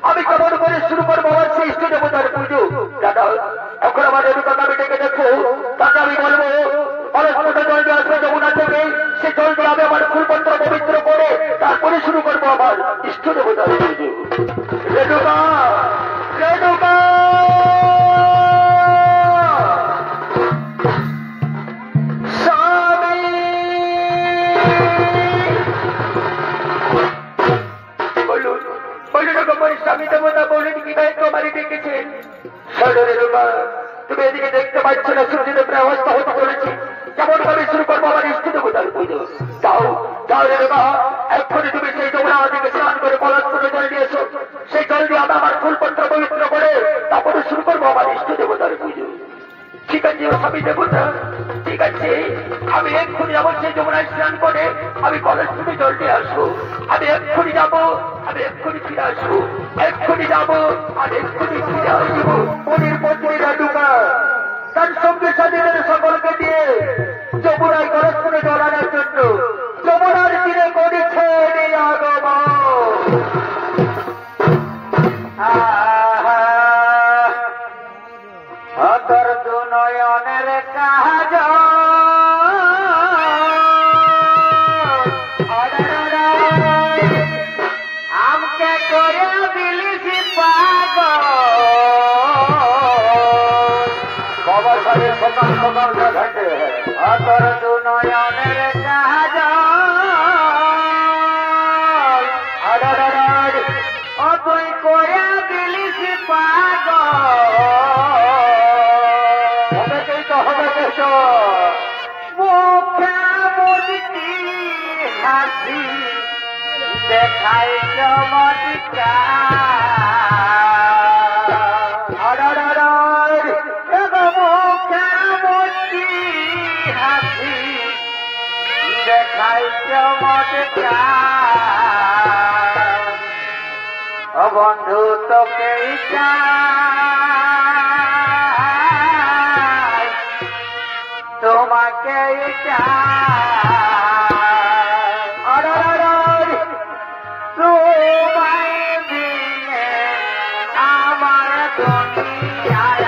আমি কেমন করে শুরু করবো আমার সেই রেণুকাকে আমি ডেকে দেখো, তাকে আমি বলবো কলসপটে জল দিয়ে আসবে যমুনা থেকে, সে জল দিয়ে আমি আমার ফুলপত্র পবিত্র করে তারপরে শুরু করবো আমার ইষ্ট দেবতার পুজো। রেণুকা, রেণুকা স্বামী দেবতা বলে কি ভাই তোমারই ডেকেছেন? তুমি এদিকে দেখতে পাচ্ছ না সূর্যের প্রায় অবস্থা হতে চলেছে, কেমন ভাবে শুরু করবো আমার ইষ্ট দেবতার পুজো। যাও যাও রেণুকা, এক্ষুনি তুমি সেই যমুনা থেকে স্নান করে কলসপটে জল দিয়েছো, সেই জল দিয়ে আমি আমার ফুলপত্র পবিত্র করে তারপরে শুরু করবো আমার ইষ্ট দেবতার পুজো। ঠিক আছে স্বামী দেবতা, ঠিক আছে, আমি এক্ষুনি যাবো সেই যমুনায় স্নান করে আমি কলসপটে জল দিয়ে আসবো। আমি এক্ষুনি যাবো, আমি এক্ষুনি ফিরে আসবো, এক্ষুনি যাবো আর এক্ষুনি ফিরে আসবো। মনির পত্নী রেণুকা তার সঙ্গে সাথীদের সকলকে দিয়ে যমুনায় কলসপটে জল আনার জন্য যমুনার তীরে করেছে আগমন। তোর দু নয়নের কাজ আমকে করে দিলিছি পাগল। বাবার সাথে সকাল সকাল ঘাটে তোর দু নয়নের কাজ তুই করে দিলিছি পাগল। হাসি দেখাই চমৎকার, হাসি দেখাই চমৎকার। বন্ধু তোকে চাই, তোমাকে তোমায় দিলে আমার দুনিয়ায়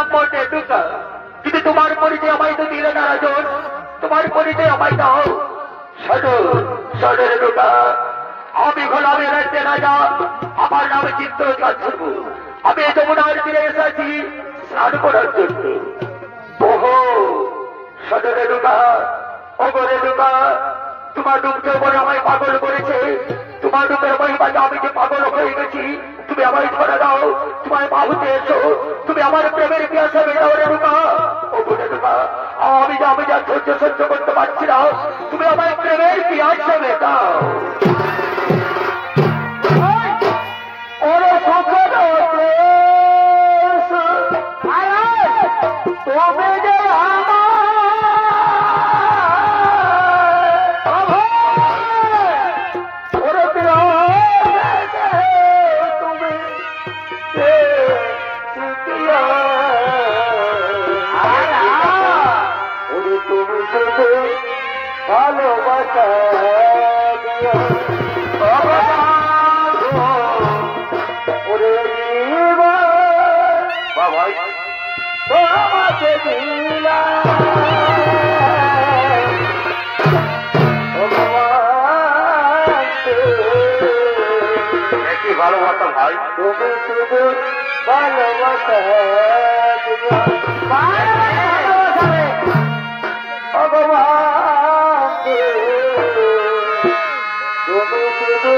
নাম বটে রেণুকা, কিন্তু তোমার পরিচয় আমায় তো দিলে না রাজন, তোমার পরিচয় আমায় দাও। শোনো শোনো রেণুকা, আমি গোলামের রাজ্যে রাজা, আমার নাম চিত্রকান্ত। আমি যমুনার তীরে এসেছি স্নান করার জন্য। ওহো শোনো রেণুকা, ওগো রেণুকা, তোমার রূপকে বলে আমায় পাগল করেছে। তোমার রূপের মহিমাতে আমি যে পাগল হয়ে গেছি, তুমি আমায় ধরে দাও, তোমায় বাহুতে এসো, তুমি আমার প্রেমের পিয়াসে মেটাও রেণুকা। ওগো রেণুকা, আমি যা ধৈর্য সহ্য করতে পারছি না, তুমি আমার প্রেমের পিয়াসে মেটাও। ওরে সুখে তুমি যে ভালোবাসা ওরে বাবা তোমাকে দিলা কি ভালোবাসা ভাই, তুমি শুধু ভালোবাসা ভগবান তুমি শুধু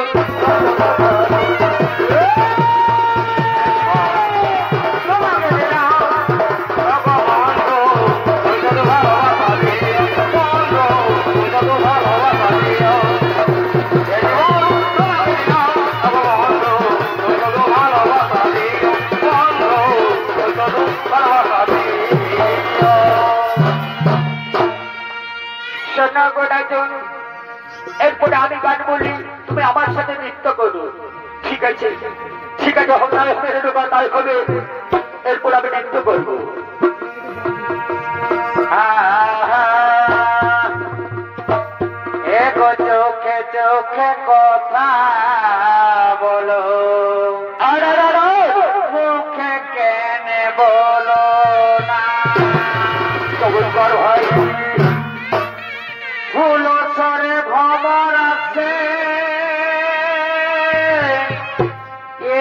এরপরে আমি গান বলি, তুমি আমার সাথে নৃত্য করো। ঠিক আছে ঠিক আছে, হবে রেণুকা তাই হবে। এরপর আমি নৃত্য করবো। এগো চোখে চোখে কথা বলো, মুখে কেনে বলো না। কবুতর ভাই ফুল সরে ভবর আছে,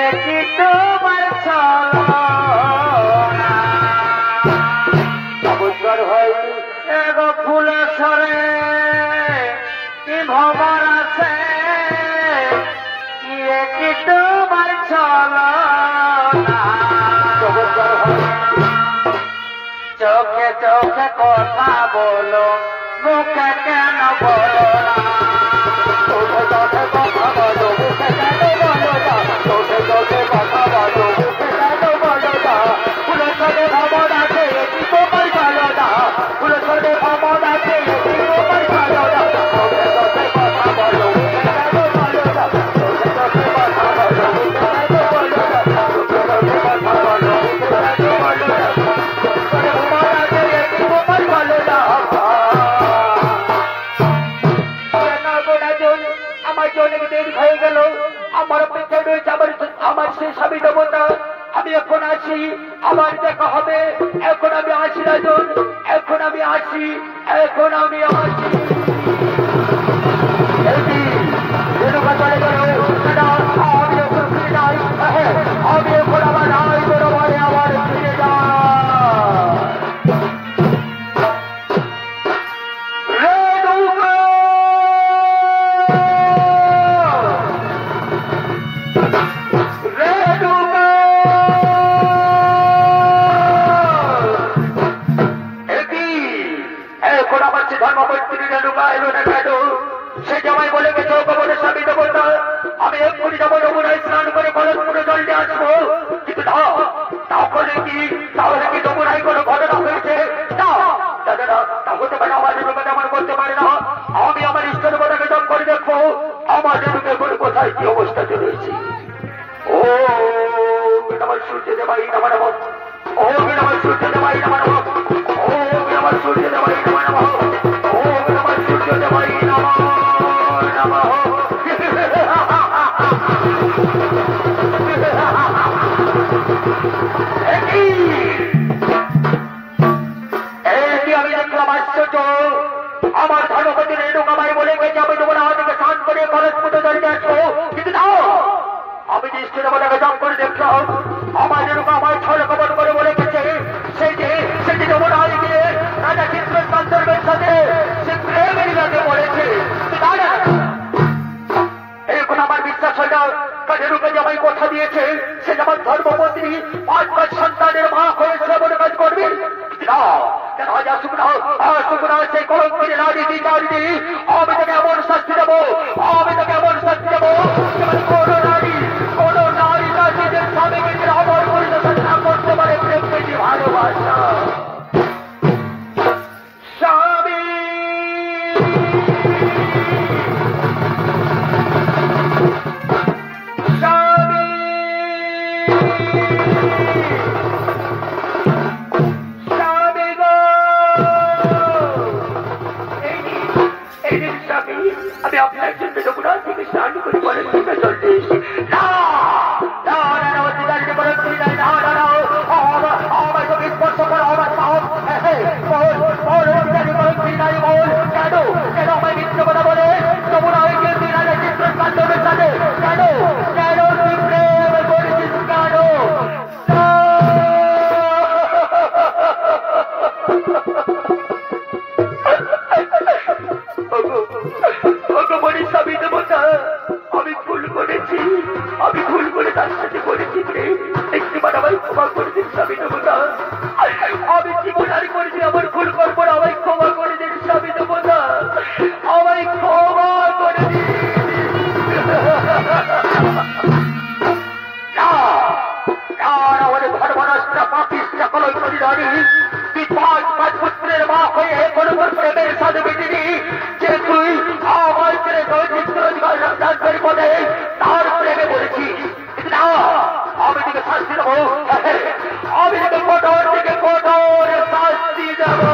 একই তোমার ছলনা। কবুতর ভাই এগো ফুল সরে কি ভবর আছে, একই তোমার ছলনা। কবুতর ভাই চোখে চোখে কথা বলো, মুখে কেন বলো না। চোখে চোখে কথা বলো, মুখে কেন বলো না। চোখে চোখে কথা বলো, মুখে কেন বলো না। ফুলে চলে ভবন আছে, কি তোমার ভালো না। ফুলে চলে ভবন আছে, কি তোমার ভালো না। চোখে চোখে কথা বলো, মুখে কেন বলো না। চোখে চোখে কথা বলো, মুখে কেন বলো না। চোখে চোখে কথা বলো, মুখে কেন বলো না। চলে ভবন আছে, কি তোমার ভালো না। আমার অনেক দেরি হয়ে গেল, আমার অপেক্ষায় রয়েছে আমার সেই স্বামী দেবতা। আমি এখন আসি, আবার দেখা হবে। এখন আমি আসি রাজন, এখন আমি আসি, এখন আমি আসি। রেণুকা চলে গেল, আমি এখন ফিরে যাই। আমি এখন আমার নাই বরাবরে আবার ফিরে যাই। আমি এক্ষুনি যাবো যমুনায় স্নান করে কলসপুরে জল নিয়ে আসবো। কিন্তু তাহলে কি যমুনায় কোনো ঘটনা হয়েছে? তা হতে পারে, আমার রেণুকা তেমন করতে পারে না। আমি আমার ইষ্ট দেবতাকে জপ করে দেখবো আমার রেণুকে কোনো কোথায় কি অবস্থাতে রয়েছে। ও আমার সূর্য দেবাই নমঃ নমঃ, ও আমার সূর্য দেবাই নমঃ নমঃ, ও আমার সূর্য দেবাই নমঃ নমঃ, ও আমার সূর্য দেবাই নমঃ নমঃ। আমি দৃষ্টি দেবতাকে জপ করে দেখলাম আমাদের আমার ছড়ে কবর করে বলে গেছে সেটি যমুনায় গিয়ে রাজা চিত্রকান্তের সাথে সে প্রেমের গাতে বলেছে। এখন আমার বিশ্বাস হয় না কাজের রূপে জামাই কথা দিয়েছে সে যেমন ধর্মপত্নী 5 সন্তানের মা হয়েছে বলে কাজ করবে না। সেই কলঙ্কিনী নারী বিচারিণী আমি তোকে এমন শাস্তি দেবো কোন নারী নিজের স্বামীকে অমর পরিদর্শন না করতে পারে প্রেম পেটি ভালোবাসা। স্বামী আমি আপনার জন্য যমুনা থেকে স্নান করে পরে চলতে এসেছি। স্পর্শ করো আমার সাহস কেন আমায় মিথ্য কথা বলে যমুনা হয়ে গিয়ে রাজা চিত্রকান্তের সাথে কেন তুই প্রেম করেছিস কেন? স্বামী দেবতা আমি ভুল করে তার সাথে করেছি একটিবার আমায় ক্ষমা করে দিন স্বামী দেবতা। আমি জীবন আর করেছি আমার ভুল করবো না, আমায় ক্ষমা করে দিন স্বামী দেবতা, আমায় ক্ষমা করে দিন। আমাদের ধর্মরাষ্ট্রা পাপিষ্ঠা কলঙ্কিনী নারী তুই 5 পুত্রের মা হয়ে কোন প্রেমের সাথে বেটিনি যে তুই আমার চিত্র পদে তার প্রেমে বলেছি না। আমি তোকে শাস্তি দেবো, আমি তোকে কঠোর শাস্তি দেবো।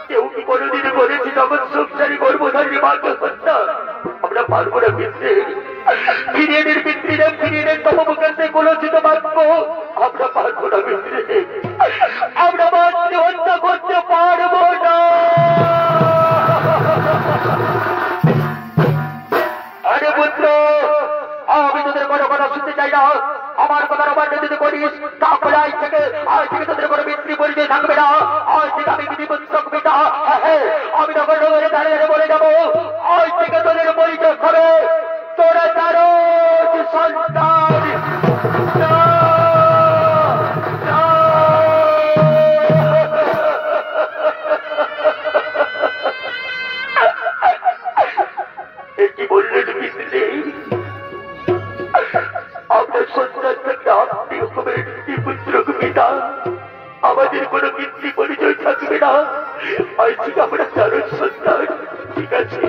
কেউ কি কোনোদিন বলেছি জগৎ সংসারী গর্ভধারী মাকে হত্যা আমরা পারবো না মিত্রে। ফিরিয়ে দিন মিত্রীরা, ফিরিয়ে দিন তমমুখের সেই কলুষিত বাক্য আমরা পারবো না মিত্রে। আমরা মাকে হত্যা করতে পারবো না। আরে পুত্র, আমি তোদের কোনো কথা শুনতে চাই না। আমার কথার অমান্য যদি করিস তাহলে আজ থেকে তোদের কোনো মিত্রী পরিচয় থাকবে না। আজ থেকে আমি বিধিপুস্তক পিতা, আমি তখন রোগের দাঁড়িয়ে বলে যাবো আজ থেকে তোদের পরিচয় হবে তোরা তারো সন্তান। কি বললেন মিত্রে? আপনার সন্তান থেকে আপনি হবেন পুত্রক পিতা, আমাদের কোনো মিত্রী পরিচয় থাকবে না। আজ থেকে আমরা তারও সন্তান। ঠিক আছে,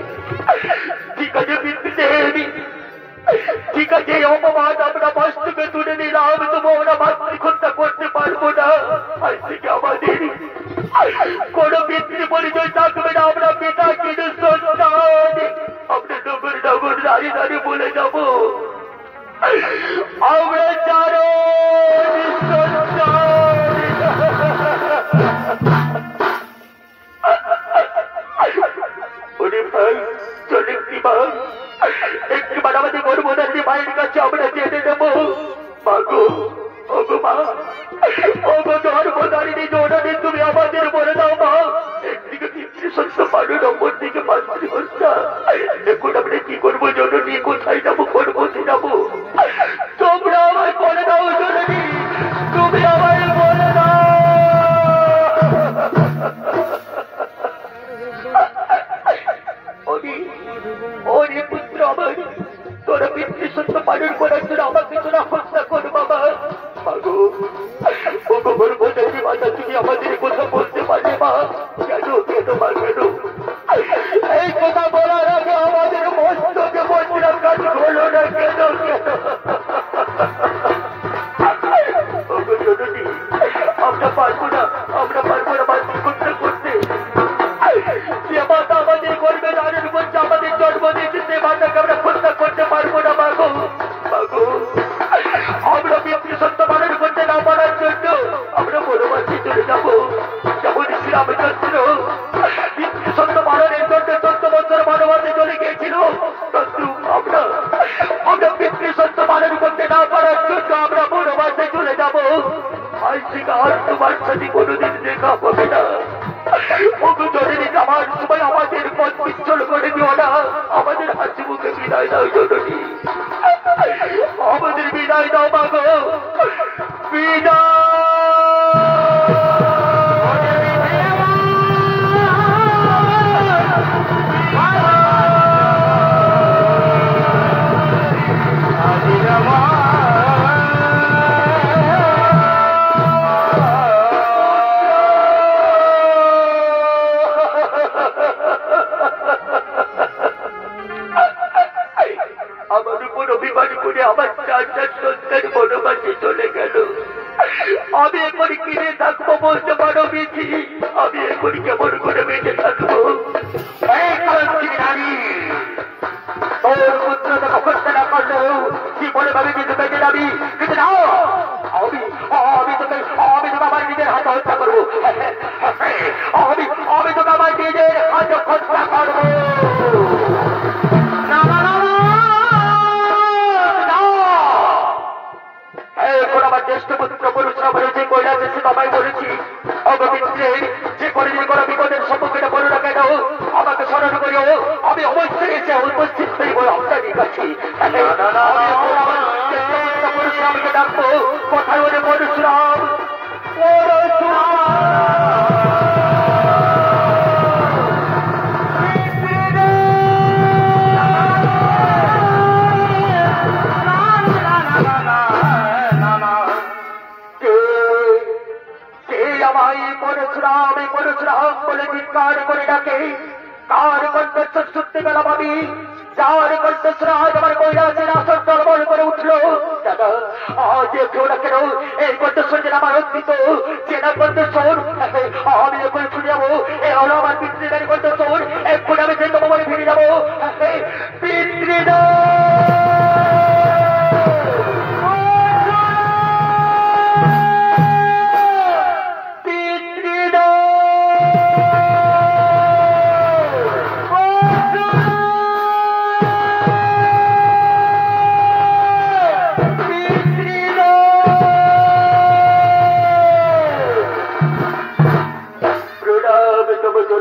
ঠিক আছে মিত্রে, ঠিক আছে। অপমান আমরা বাস থেকে তুলে নিলাম, তবু আমরা মাতৃহত্যা করতে পারবো না। আজ থেকে আমাদের কোন মিত্রী পরিচয় থাকবে না। আমরা পিতা কিন্তু সন্তান। আমরা নগর নগর দাঁড়িয়ে দাঁড়িয়ে বলে যাবো আমরা চারো একটিবার আমাদের গর্ভধারী মায়ের কাছে আমরা জেনে নেব। মাগো, ওগো মা, ওগো গর্ভধারিণী জননী, তুমি আমাদের বলে দাও মা, একদিকে পিতৃসত্য পালন, অপরদিকে মাতৃহত্যা। এখন আমরা কি করবো জননী? কোথায় যাবো? কোথায় যাবো? তোমরা আমায় বলে দাও জননী, তুমি আমায় বলে দাও। ওরে পুত্র আমার, তোরা পিতৃসত্য পালন করার জন্য আমাকে তোরা হত্যা কর বাবা। মাগো, ওগো গর্ভধারী মাতা, তুমি আমাদের কথা বলতে পারবে মা? কেন কেন মা, কেন? এই কথা বলার আগে আমাদের মস্তকে বজ্রাঘাত হলো না কেন? ওগো জননী, আমরা পারবো না, আমরা পারবো না মাতৃহত্যা করতে। যে মাতা আমাদের গর্বে ধারণ করছে, আমাদের জন্ম দিয়েছে, সে মাতাকে আমরা হত্যা করতে পারবো না মাগো। মাগো, আমরা পিতৃসত্য পালন করতে না পারার জন্য আমরা বনবাসে চলে যাবো। যেমন শ্রীরামচন্দ্র পিতৃসত্য পালনের জন্য 14 বছর বনবাসে চলে গিয়েছিল, আমরা পিতৃসত্য পালন করতে না পারার জন্য আমরা বনবাসে চলে যাবো। আজ থেকে আর তোমার সাথে কোনোদিন দেখা হবে না। ওগো জননী, আমার সময় আমাদের পথ বিচ্ছল করে দিও না। আমাদের হাসি মুখে বিদায় দাও জননী, আমাদের বিদায় দাও মাগো, বিদায়। আমার উপর অভিমান করে আমার 4 সন্তান বনবাসে চলে গেল। আমি এখন কিনে থাকবো বলতে পারো বিধি? আমি এখন কেমন করে বেঁচে থাকবো? তোর পুত্র তো হত্যা না করলো জীবনে ভাবে কিন্তু বেঁচে যাবি, কিন্তু না, আমি তোকে আমার নিজের হাতে হত্যা করবো। আমি তোকে আমার নিজের হাতে হত্যা করবো। আমার জ্যেষ্ঠ পুত্র পরশুরাম হয়েছে কৈলাসে, সে তোমায় বলেছি অগমিত্রে, যে কোনদিন কোনো বিপদের সম্মুখীন করো না কেন আমাকে স্মরণ করিও। আমি অবশ্যই এসে উপস্থিত হইব আপনাদের কাছে। পরশুরামকে ডাকবো। কোথায় ওরে পরশুরাম? পরশুরাম বলে চিৎকার করে ডাকে। কার কণ্ঠস্বর শুনতে গেলাম আমি, যার কণ্ঠস্বর আজ আমার কৈলাসের আসন টলমল করে উঠলো। দাদা, আজ কেউ না কেন এই কণ্ঠস্বর যেন আমার অস্তিত্ব, চেনা কণ্ঠস্বর আমি এখন শুনে যাবো। এ হলো আমার পিতৃদারি কণ্ঠস্বর। এখন আমি সেই তোমার ফিরে যাবো।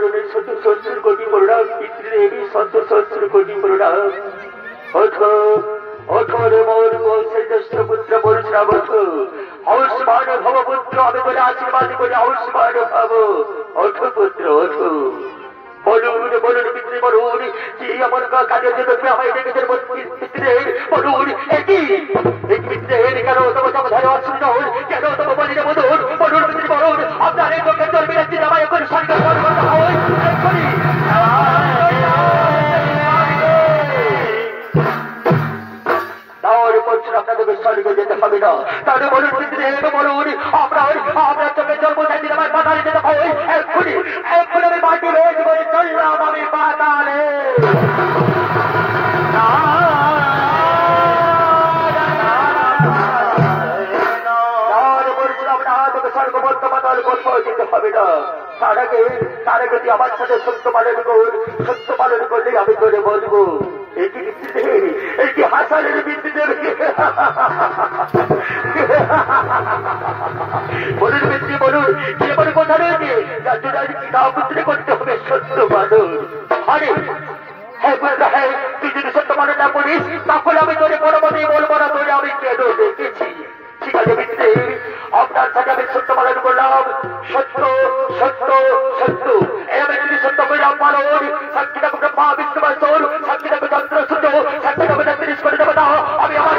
চরণে শত সহস্র কোটি প্রণাম পিতৃদেবী শত সহস্র কোটি প্রণাম ওঠো ওঠো রে মোর বংশের জ্যেষ্ঠ পুত্র পরশুরাম ওঠো আয়ুষ্মান ভব পুত্র আমি বলে আশীর্বাদ করি আয়ুষ্মান ভব ওঠো পুত্র ওঠো বলুন বলুন পিতৃ বলুন কি এমন কাজের জন্য তুমি আমায় ডেকেছেন পিতৃদের বলুন একই পিতৃদের কেন তোমার সমাধানে অসুবিধা হল কেন তোমার বলিলে বলুন বলুন পিতৃ বলুন আপনার এই চোখের জল বিরাচ্ছি আমায় এখন সরকার করতে হয় এক্ষুনি আপনাদেরকে স্বর্গে যেতে হবে না তাহলে বলুন বলুন আপনার চোখে জল বোঝাই দিলে আমার পাতালে যেতে হবে এক্ষুনি এক্ষুনি আমি মাটি রয়েছে বলে চললাম আমি পাতালে স্বর্গবদ্ধ পাতাল কোথাও যেতে হবে না তার আগে তুই আমার সাথে সত্য পালন কর সত্য পালন করলে আমি করে বলবো একটি হাসানের বৃদ্ধি দেবে বলুন বৃদ্ধি বলুন যে বলে কথা রয়েছে যার জন্য পুত্রে করতে হবে সত্য পালন আরে হ্যাঁ তুই যদি সত্য পালন না করিস তাহলে আমি তোরে বড় মতেই বলবো না তোরে আমি কেন দেখেছি ঠিক আছে বৃদ্ধি আপনার সাথে আমি সত্য পালন করলাম সত্য সত্য সত্য আমি যদি সত্য করলাম পালন সাক্ষী থাকবে ব্রহ্মা বিষ্ণু বাসন সাক্ষী থাকবে চন্দ্র সূর্য সাক্ষী থাকবে তিরিশ করে দেবো না আমি আমার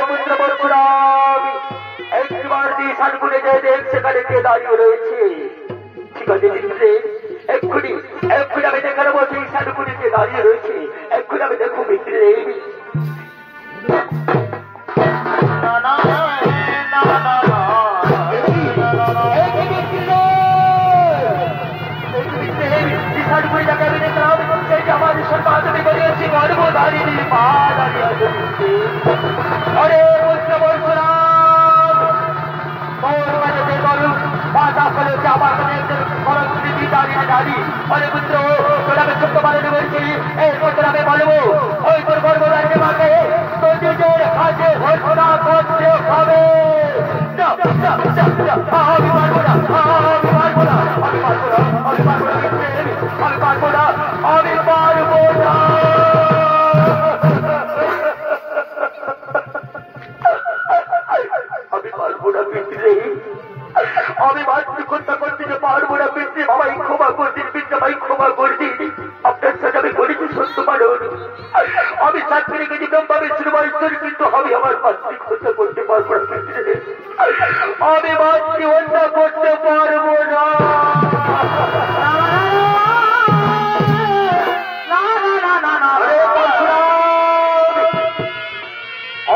পুত্র পরশুরাম একবার দিয়ে সানগুনে যে দেখ সেখানে কে দাঁড়িয়ে রয়েছে ঠিক আছে এক্ষুনি এক্ষুনি আমি দেখানো বলছি সানগুনিতে দাঁড়িয়ে রয়েছে এক্ষুনি আমি দেখো মিত্রে আমার সন্তানকে বলেছি গর্ব দাঁড়িয়ে পা দাঁড়িয়ে আরে পুত্র পরশুরাম ভাষা ফলে আমার দাঁড়িয়ে অরে পুত্র তোরা আমি সত্য পালন করছি এই পুত্র আমি বলবো ওই তোর গর্ব দাঁড়িয়ে মাকে তোর নিজের হাতে ঘোষণা করতে হবে আমি পারবো না আমি পারবো না আমি পারবো না আমি পারবো না আমি পারবো না আমি পারবো না আমি পারবো না পিতৃ আমি মাতৃহত্যা করতে পারবো না পিতৃ বাবাই ক্ষমা করতেন পিতৃ ভাই ক্ষমা করতেন আপনার সাথে আমি করেছি সত্য পালন আমি সাক্ষী রেখেছি ব্রহ্মা বিষ্ণু মহেশ্বর কিন্তু আমি আমার মাতৃহত্যা করতে পারবো না পিতৃ আমি মাতৃহত্যা করতে পারবো না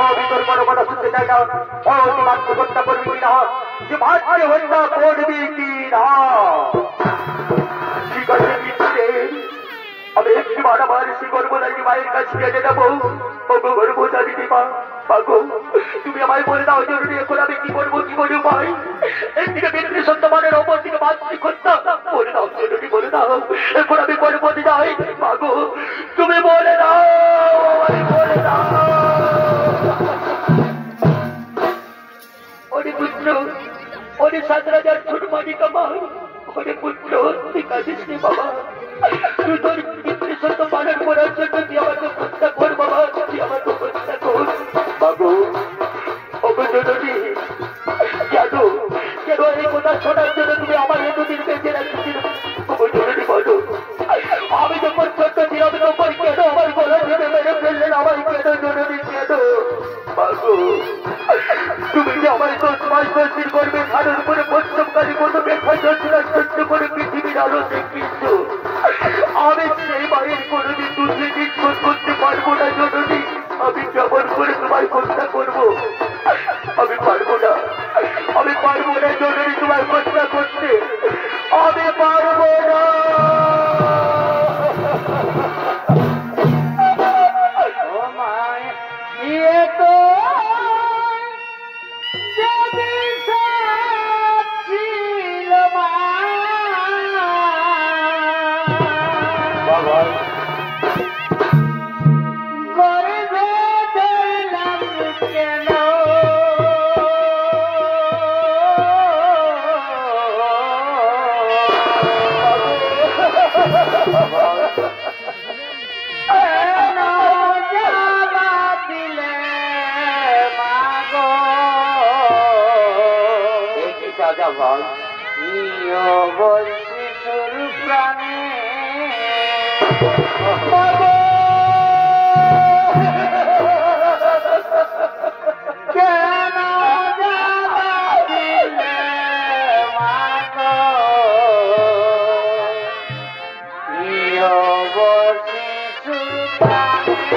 আমি তোর কোনো কথা শুনতে চাই না তুই মাতৃহত্যা করবি কি না যে মাতৃহত্যা করবি কি না ঠিক আছে পিতৃ আমি একটিবার আমার সে গর্ভদারী মায়ের কাছে গিয়ে যাবো ওগো গর্ভদারী মা পাগো তুমি আমায় বলে দাও জরুরি এখন আমি কি করবো ভাই একদিকে পিতৃ সন্তানের অপর দিকে মাতৃহত্যা বলে দাও জরুরি বলে দাও এখন আমি করবো যাই পাগো তুমি বলে দাও আমি বলে দাও ওরে পুত্র ওরে 7,000 ছোট মাটি কামাই ওরে পুত্র তুই কাঁদিস নি বাবা তুই তোর পিতৃ সত্য পালন করার জন্য তুই আমাকে হত্যা কর বাবা তুই আমাকে হত্যা কর বাবু ওকে জরুরি কেন কেন এই কথা শোনার জন্য তুমি আমার এতদিন বেঁচে রাখছিল ওকে জরুরি বলো আমি যখন ছোট্ট ছিলাম তখন কেন আমার গলা ধরে মেরে ফেললেন আমার কেন জরুরি কেন বাবু তুমি যে আমার 10 মাস বয়সের গর্বে ধারণ করে পশ্চিমকারী কোনো বেখা যন্ত্রণা সহ্য করে পৃথিবীর আলো দেখিয়েছ আমি সেই মায়ের কোনোদিন দুধে নিষ্পদ করতে পারবো না জননী আমি কেমন করে তোমায় হত্যা করবো আমি পারবো না জননী তোমায় হত্যা করতে আমি পারবো না Bye-bye. রাজা ভাই শিশুর প্রাণে কেন দিলে মাগো শিশুর প্রাণে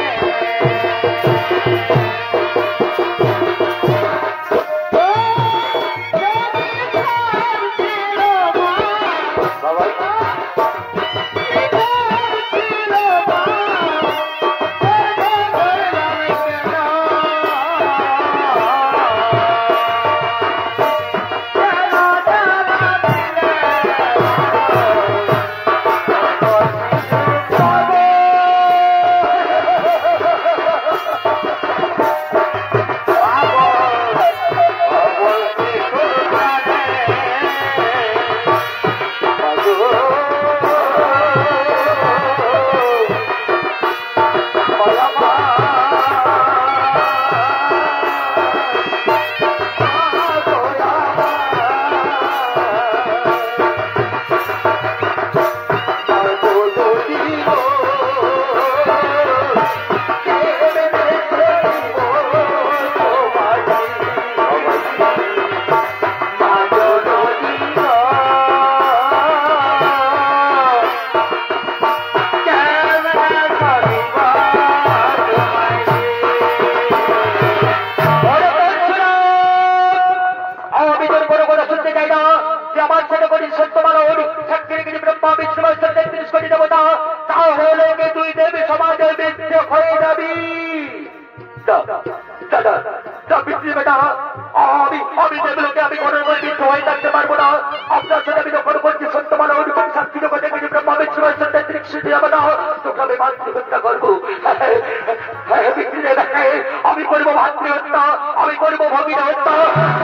আমি করবো ভাতৃহত্যা, আমি করবো ভগিনী হত্যা,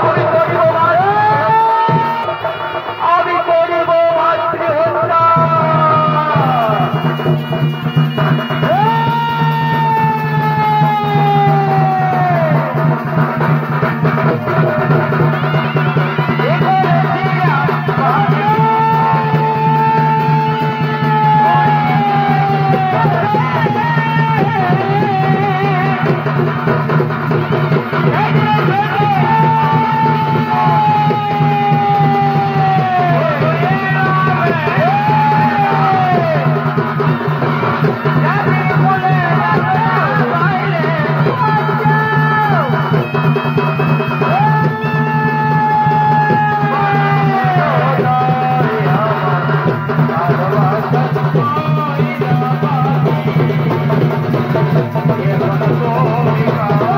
আমি করবো ভাতৃহত্যা। Oh,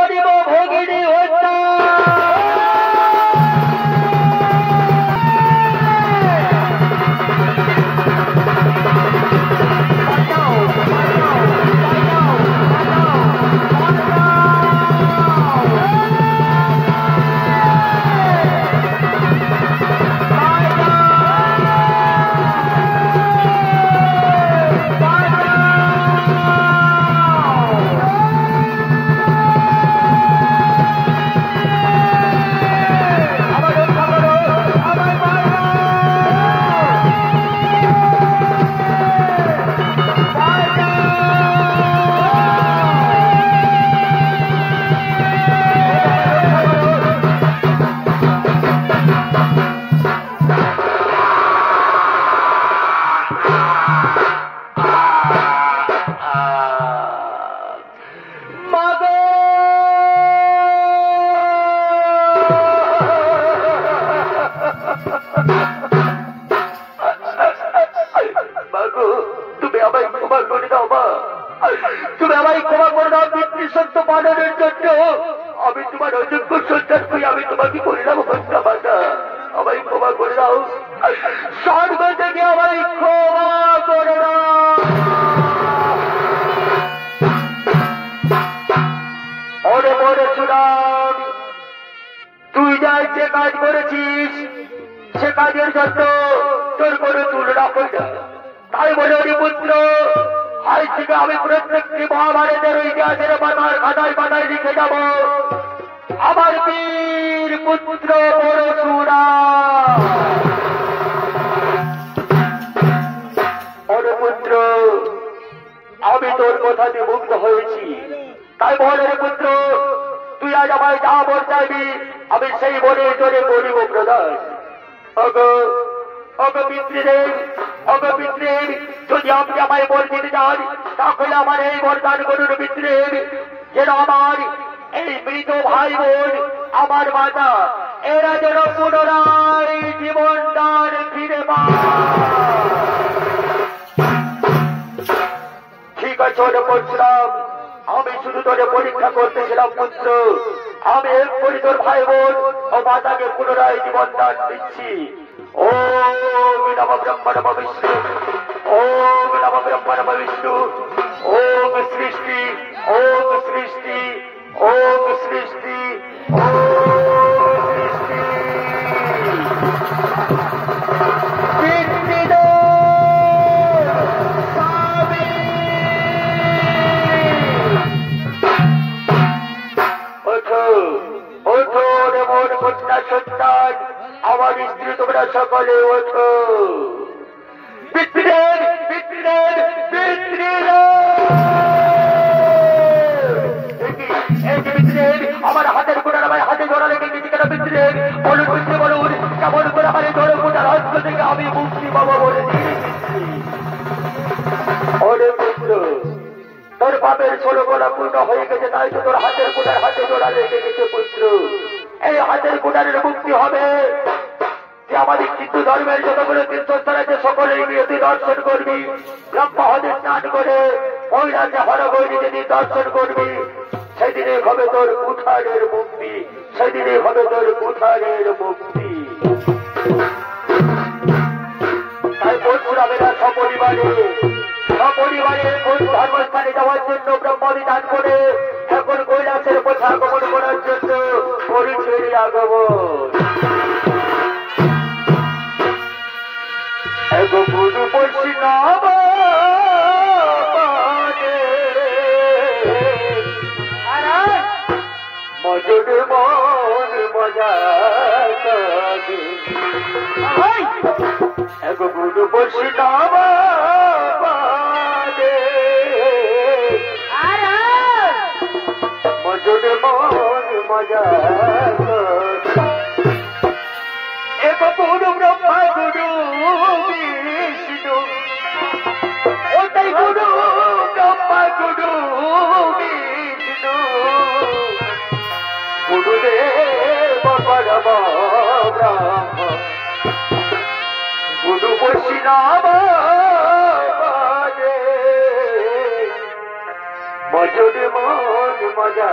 করিব ভগিনী হত্যা। তুমি আমায় ক্ষমা করে দাও পিতৃসত্য পালনের জন্য। আমি তোমার অযোগ্য সন্তান হই, আমি তোমাকে করিলাম হত্যা মাতা। আমায় ক্ষমা করে দাও, স্বর্গ থেকে আমায় ক্ষমা করে দাও। ওরে মরে সুনাম, তুই যাই যে কাজ করেছিস সে কাজের জন্য তোর কোনো তুলনা হয় না। তাই বলে ওরে পুত্র, আজ থেকে আমি প্রত্যেকটি মহাভারতের ইতিহাসের পাতার খাতায় পাতায় লিখে যাব আমার বীর পুত্র পরশুরাম। ওরে পুত্র, আমি তোর কথাতে মুগ্ধ হয়েছি, তাই বল রে পুত্র, তুই আজ আমায় যা বল চাইবি আমি সেই বলে তোরে করিব প্রদান। পিতৃদেব, পিতৃদেব, যদি আপনি আমায় বল দিতে চান তাহলে আমার এই বরদান করুন পিতৃদেব, যেন আমার এই মৃত ভাই বোন, আমার মাতা, এরা যেন পুনরায় জীবন দান ফিরে পায়। ঠিক আছে ওরে পরশুরাম, আমি শুধু তোরে পরীক্ষা করতেছিলাম পুত্র। আমি এরপরই তোর ভাই বোন ও মাতাকে পুনরায় জীবন দান দিচ্ছি। ওম নমঃ ব্রহ্মা নমঃ বিষ্ণু, ওম নমঃ ব্রহ্মা নমঃ বিষ্ণু, ওম সৃষ্টি, ওম সৃষ্টি, ওম সৃষ্টি, ওম সৃষ্টি। সন্তান, আমার স্ত্রী, তোমরা সকলে ওঠো। পিতৃদেব, পিতৃদেব, পিতৃদেব, আমার হাতের গোড়ার আমার হাতে জোড়া লেগে গেছে কেন পিতৃদেব? বলুন পিতৃ, বলুন কেমন করে আমার এই জোড়া গোটার হাত থেকে আমি মুক্তি পাবো বলে দিয়েছি। ওরে পুত্র, তোর পাপের 16 গোড়া পূর্ণ হয়ে গেছে, তাই তো তোর হাতের গোড়ার হাতে জোড়া লেগে গেছে পুত্র। এই হাতের গোড়ারের মুক্তি হবে যে আমাদের হিন্দু ধর্মের যতগুলো তীর্থস্থান আছে সকলেই গিয়ে তুই দর্শন করবি। ব্রহ্মা হতে স্নান করে মহিলাকে হরগৌরী যেদিন দর্শন করবি সেদিনে হবে তোর কুঠারের মুক্তি, সেদিনে হবে তোর কুঠারের মুক্তি। তাই পরশুরামেরা সপরিবারে কোন ধর্মস্থানে যাওয়ার জন্য ব্রহ্মবিধান করে এখন কৈলাসের পথে আগমন করার জন্য পরিচয় আগমন। গুরু বৈষ্ণব মজুর মন মজা গুরু বৈষ্ণব মজুর মন মজা এক গুরু ব্রহ্মা গুরু বিষ্ণু, ওটাই গুরু ব্রহ্মা গুরু বিষ্ণু, গুরুদেব পরম ব্রহ্ম গুরু বৈষ্ণব যদি মন মজা